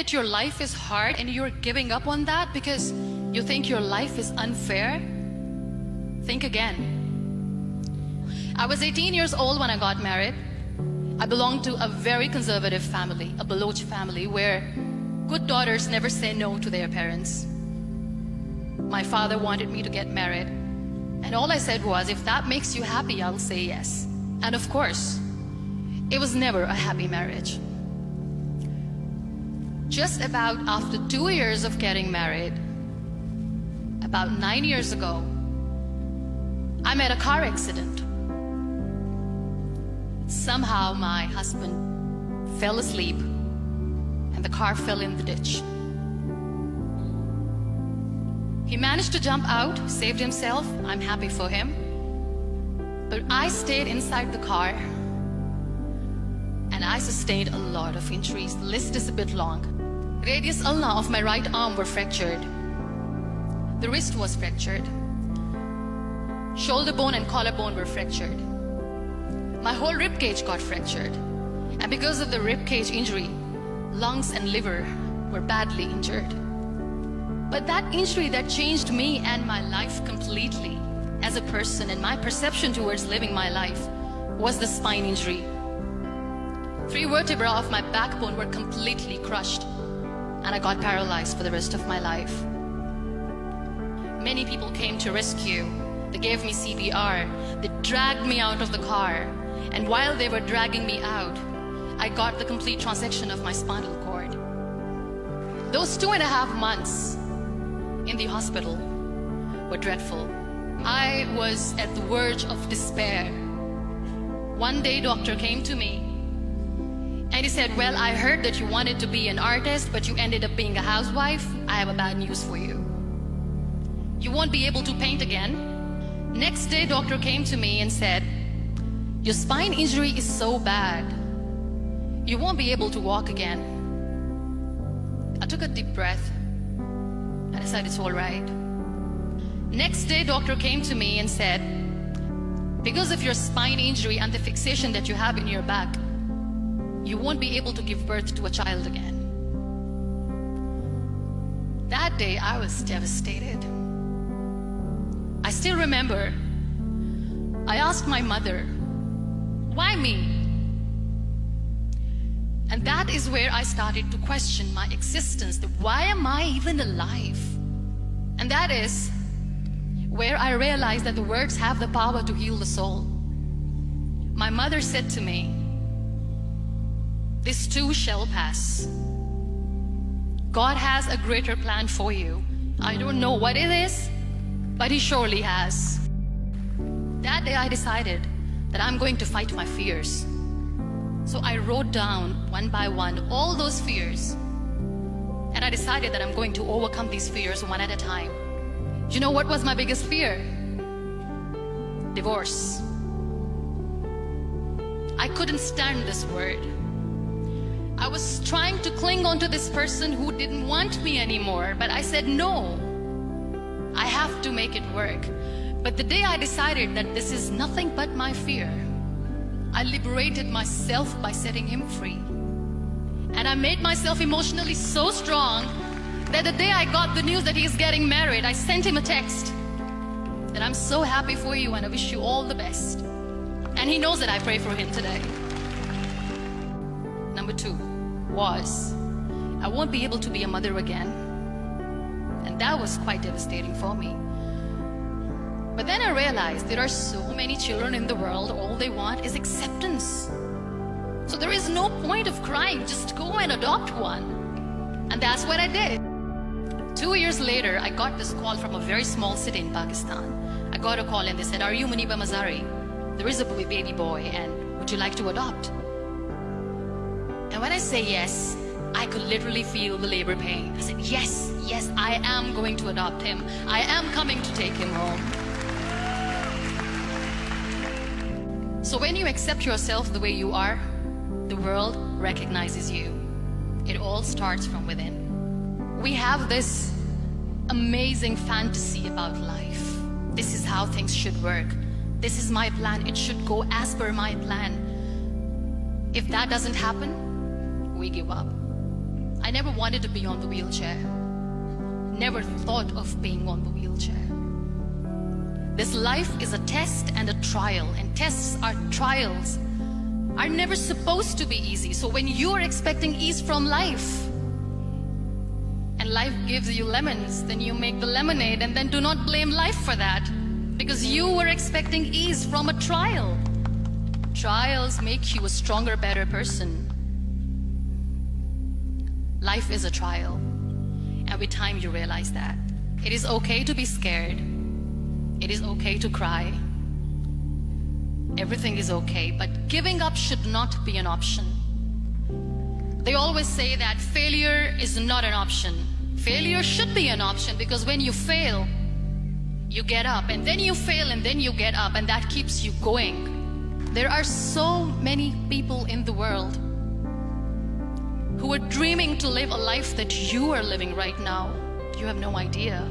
that your life is hard and you're giving up on that because you think your life is unfair, think again. I was 18 years old when I got married. I belonged to a very conservative family, a Baloch family, where good daughters never say no to their parents. My father wanted me to get married, and all I said was, if that makes you happy, I'll say yes. And of course, it was never a happy marriage. Just about after 2 years of getting married, about 9 years ago, I met a car accident. Somehow my husband fell asleep and the car fell in the ditch. He managed to jump out, saved himself. I'm happy for him. But I stayed inside the car and I sustained a lot of injuries. The list is a bit long. Radius ulna of my right arm were fractured. The wrist was fractured. Shoulder bone and collarbone were fractured. My whole rib cage got fractured. And because of the rib cage injury, lungs and liver were badly injured. But that injury that changed me and my life completely as a person and my perception towards living my life was the spine injury. 3 vertebrae of my backbone were completely crushed and I got paralyzed for the rest of my life. Many people came to rescue. They gave me CPR. They dragged me out of the car. And while they were dragging me out, I got the complete transection of my spinal cord. Those 2.5 months in the hospital were dreadful. I was at the verge of despair. One day, doctor came to me and he said, well, I heard that you wanted to be an artist, but you ended up being a housewife. I have a bad news for you. You won't be able to paint again. Next day, doctor came to me and said, your spine injury is so bad, you won't be able to walk again. I took a deep breath and I said, it's all right. Next day, doctor came to me and said, because of your spine injury and the fixation that you have in your back, you won't be able to give birth to a child again. That day, I was devastated. I still remember, I asked my mother, why me? And that is where I started to question my existence. Why am I even alive? And that is where I realized that the words have the power to heal the soul. My mother said to me, this too shall pass. God has a greater plan for you. I don't know what it is, but He surely has. That day I decided that I'm going to fight my fears. So I wrote down one by one all those fears. And I decided that I'm going to overcome these fears one at a time. You know what was my biggest fear? Divorce. I couldn't stand this word. I was trying to cling on to this person who didn't want me anymore, but I said no. I have to make it work. But the day I decided that this is nothing but my fear, I liberated myself by setting him free. And I made myself emotionally so strong that the day I got the news that he's getting married, I sent him a text that I'm so happy for you and I wish you all the best. And he knows that I pray for him today. Number 2 was, I won't be able to be a mother again. And that was quite devastating for me. But then I realized there are so many children in the world, all they want is acceptance. So there is no point of crying, just go and adopt one. And that's what I did. 2 years later, I got this call from a very small city in Pakistan. I got a call and they said, are you Muniba Mazari? There is a baby boy and would you like to adopt? And when I say yes, I could literally feel the labor pain. I said, yes, I am going to adopt him. I am coming to take him home. So when you accept yourself the way you are, the world recognizes you. It all starts from within. We have this amazing fantasy about life. This is how things should work. This is my plan. It should go as per my plan. If that doesn't happen, we give up. I I never wanted to be on the wheelchair. Never thought of being on the wheelchair. This life is a test and a trial, and tests are trials are never supposed to be easy. So when you are expecting ease from life, and life gives you lemons, then you make the lemonade, and then do not blame life for that, because you were expecting ease from a trial. Trials make you a stronger, better person. Life is a trial, and with time you realize that. It is okay to be scared. It is okay to cry. Everything is okay, but giving up should not be an option. They always say that failure is not an option. Failure should be an option, because when you fail, you get up, and then you fail, and then you get up, and that keeps you going. There are so many people in the world who are dreaming to live a life that you are living right now. You have no idea.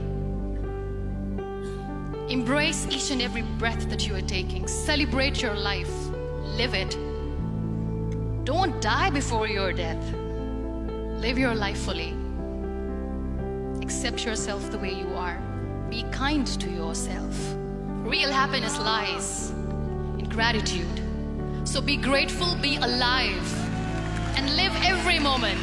Embrace each and every breath that you are taking. Celebrate your life. Live it. Don't die before your death. Live your life fully. Accept yourself the way you are. Be kind to yourself. Real happiness lies in gratitude. So be grateful, be alive, and live every moment.